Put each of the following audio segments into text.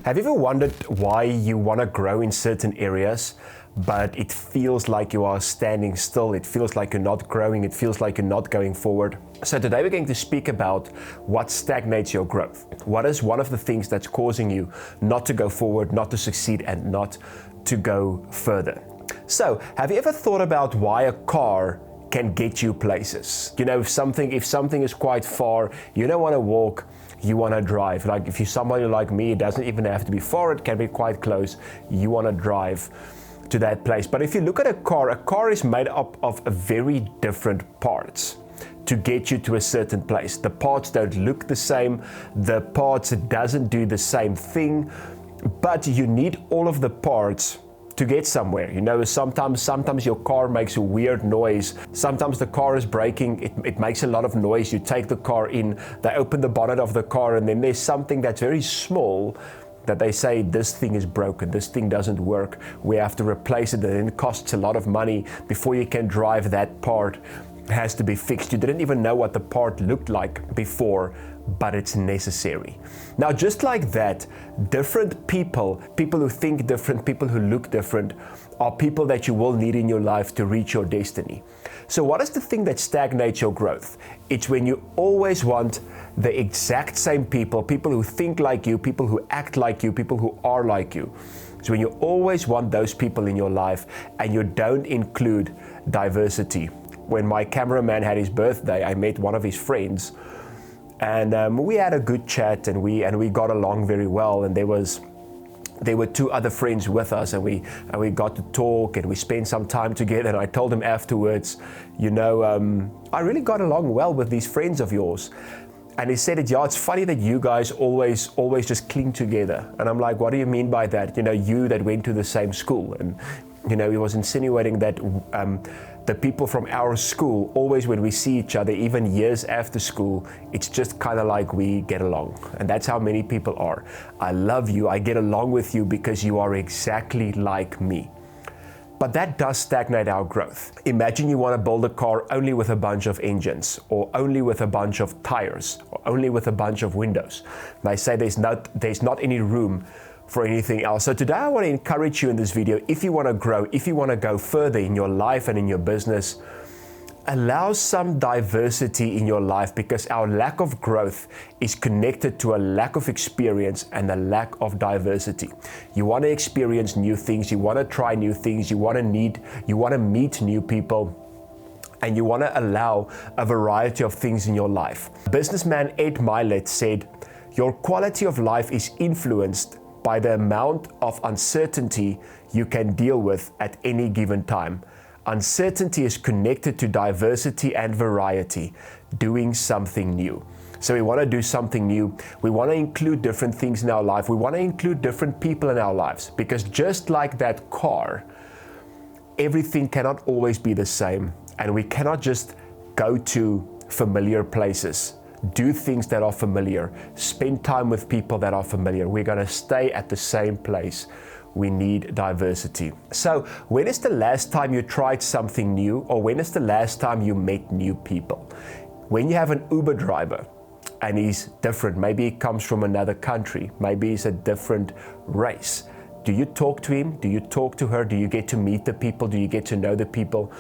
Have you ever wondered why you want to grow in certain areas, but it feels like you are standing still? It feels like you're not growing. It feels like you're not going forward. So today we're going to speak about what stagnates your growth. What is one of the things that's causing you not to go forward, not to succeed, and not to go further? So have you ever thought about why a car can get you places? You know, if something is quite far, you don't want to walk, you want to drive. Like if you're somebody like me, it doesn't even have to be far, it can be quite close. You want to drive to that place. But if you look at a car is made up of very different parts to get you to a certain place. The parts don't look the same, the parts doesn't do the same thing, but you need all of the parts to get somewhere. You know, sometimes your car makes a weird noise. Sometimes the car is braking, it makes a lot of noise. You take the car in, they open the bonnet of the car, and then there's something that's very small that they say, this thing is broken, this thing doesn't work, we have to replace it, and then it costs a lot of money before you can drive. That part has to be fixed. You didn't even know what the part looked like before, but it's necessary. Now, just like that, different people who think different, people who look different, are people that you will need in your life to reach your destiny. So what is the thing that stagnates your growth? It's when you always want the exact same people who think like you, people who act like you, people who are like you. So when you always want those people in your life and you don't include diversity. When my cameraman had his birthday, I met one of his friends, and we had a good chat, and we got along very well. And there were two other friends with us, and we got to talk, and we spent some time together. And I told him afterwards, you know, I really got along well with these friends of yours. And he said, yeah, it's funny that you guys always just cling together. And I'm like, what do you mean by that? You know, you that went to the same school. And you know, he was insinuating that the people from our school, always when we see each other, even years after school, it's just kind of like we get along. And that's how many people are. I love you, I get along with you because you are exactly like me. But that does stagnate our growth. Imagine you want to build a car only with a bunch of engines, or only with a bunch of tires, or only with a bunch of windows. And I say there's not any room for anything else. So today I want to encourage you in this video, if you want to grow, if you want to go further in your life and in your business, allow some diversity in your life, because our lack of growth is connected to a lack of experience and a lack of diversity. You want to experience new things, you want to try new things, you want to meet new people, and you want to allow a variety of things in your life. Businessman Ed Mylett said, your quality of life is influenced by the amount of uncertainty you can deal with at any given time. Uncertainty is connected to diversity and variety, doing something new. So we want to do something new. We want to include different things in our life. We want to include different people in our lives, because just like that car, everything cannot always be the same, and we cannot just go to familiar places. Do things that are familiar, spend time with people that are familiar. We're going to stay at the same place. We need diversity. So when is the last time you tried something new, or when is the last time you met new people? When you have an Uber driver and he's different, maybe he comes from another country, maybe he's a different race. Do you talk to him? Do you talk to her? Do you get to meet the people? Do you get to know the people?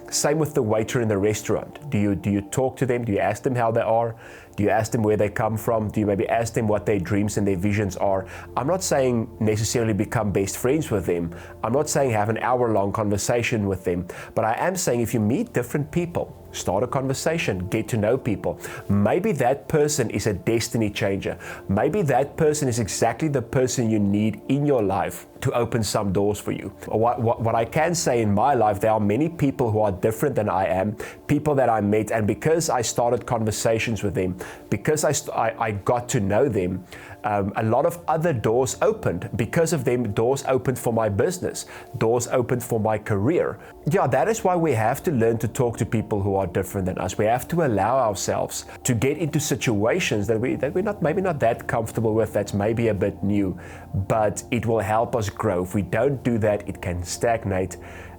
Same with the waiter in the restaurant. Do you talk to them? Do you ask them how they are? Do you ask them where they come from? Do you maybe ask them what their dreams and their visions are? I'm not saying necessarily become best friends with them. I'm not saying have an hour-long conversation with them. But I am saying if you meet different people, start a conversation, get to know people. Maybe that person is a destiny changer. Maybe that person is exactly the person you need in your life to open some doors for you. What I can say in my life, there are many people who are different than I am, people that I met, and because I started conversations with them, because I got to know them, a lot of other doors opened. Because of them, doors opened for my business, doors opened for my career. Yeah, that is why we have to learn to talk to people who are different than us. We have to allow ourselves to get into situations that we're maybe not that comfortable with, that's maybe a bit new, but it will help us grow. If we don't do that, it can stagnate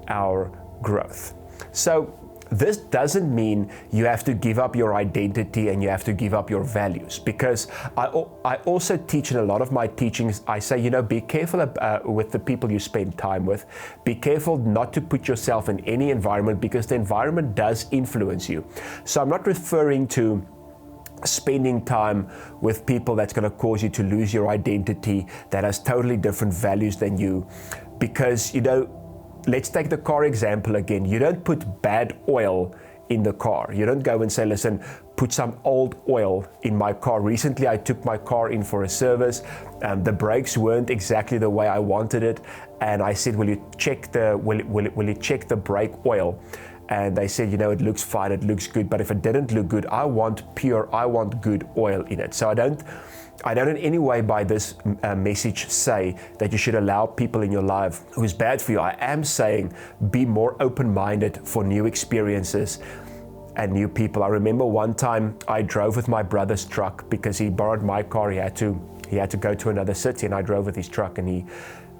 our growth. So this doesn't mean you have to give up your identity and you have to give up your values, because I also teach in a lot of my teachings, I say, be careful with the people you spend time with. Be careful not to put yourself in any environment, because the environment does influence you. So I'm not referring to spending time with people that's going to cause you to lose your identity, that has totally different values than you. Because, let's take the car example again. You don't put bad oil in the car. You don't go and say, listen, put some old oil in my car. Recently, I took my car in for a service. The brakes weren't exactly the way I wanted it. And I said, will you check the brake oil? And they said, it looks fine, it looks good, but if it didn't look good, I want good oil in it. So I don't in any way by this message say that you should allow people in your life who's bad for you. I am saying be more open-minded for new experiences and new people. I remember one time I drove with my brother's truck because he borrowed my car. He had to go to another city, and I drove with his truck, and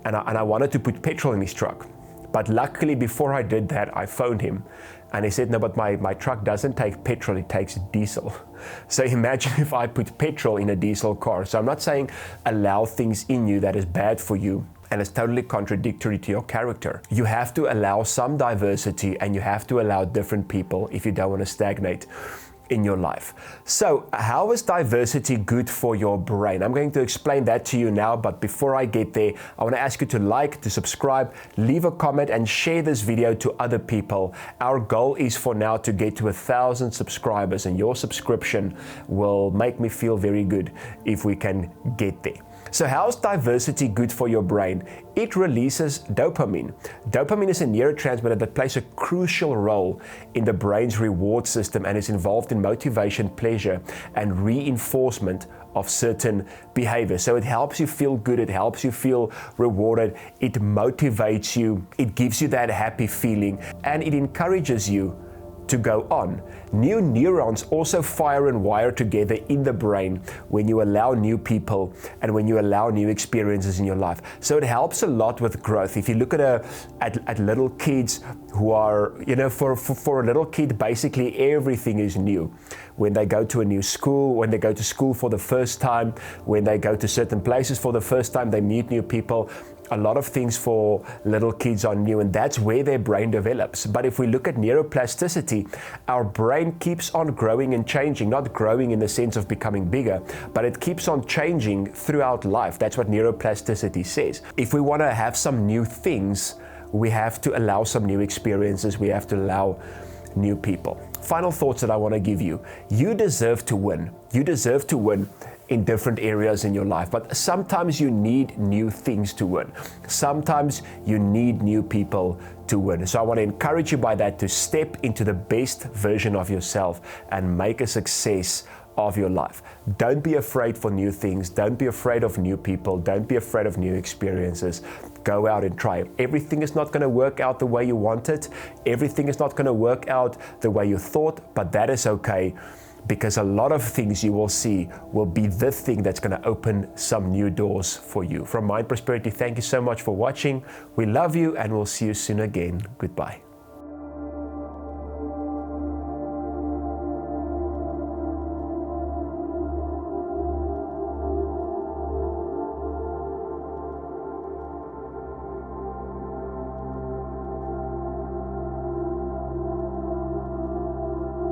I wanted to put petrol in his truck. But luckily, before I did that, I phoned him and he said, no, but my truck doesn't take petrol, it takes diesel. So imagine if I put petrol in a diesel car. So I'm not saying allow things in you that is bad for you and is totally contradictory to your character. You have to allow some diversity, and you have to allow different people if you don't want to stagnate in your life. So how is diversity good for your brain? I'm going to explain that to you now, but before I get there, I want to ask you to like, to subscribe, leave a comment, and share this video to other people. Our goal is for now to get to 1,000 subscribers, and your subscription will make me feel very good if we can get there. So how is diversity good for your brain? It releases dopamine. Dopamine is a neurotransmitter that plays a crucial role in the brain's reward system and is involved in motivation, pleasure, and reinforcement of certain behaviors. So it helps you feel good, it helps you feel rewarded, it motivates you, it gives you that happy feeling, and it encourages you to go on. New neurons also fire and wire together in the brain when you allow new people and when you allow new experiences in your life. So it helps a lot with growth. If you look at little kids who are, for a little kid, basically everything is new. When they go to a new school, when they go to school for the first time, when they go to certain places for the first time, they meet new people. A lot of things for little kids are new, and that's where their brain develops. But if we look at neuroplasticity, our brain keeps on growing and changing, not growing in the sense of becoming bigger, but it keeps on changing throughout life. That's what neuroplasticity says. If we want to have some new things, we have to allow some new experiences, we have to allow new people. Final thoughts that I want to give you. You deserve to win. You deserve to win in different areas in your life, but sometimes you need new things to win. Sometimes you need new people to win. So I want to encourage you by that to step into the best version of yourself and make a success of your life. Don't be afraid for new things. Don't be afraid of new people. Don't be afraid of new experiences. Go out and try. Everything is not going to work out the way you want it. Everything is not going to work out the way you thought, but that is okay, because a lot of things you will see will be the thing that's going to open some new doors for you. From Mind Prosperity, thank you so much for watching. We love you, and we'll see you soon again. Goodbye.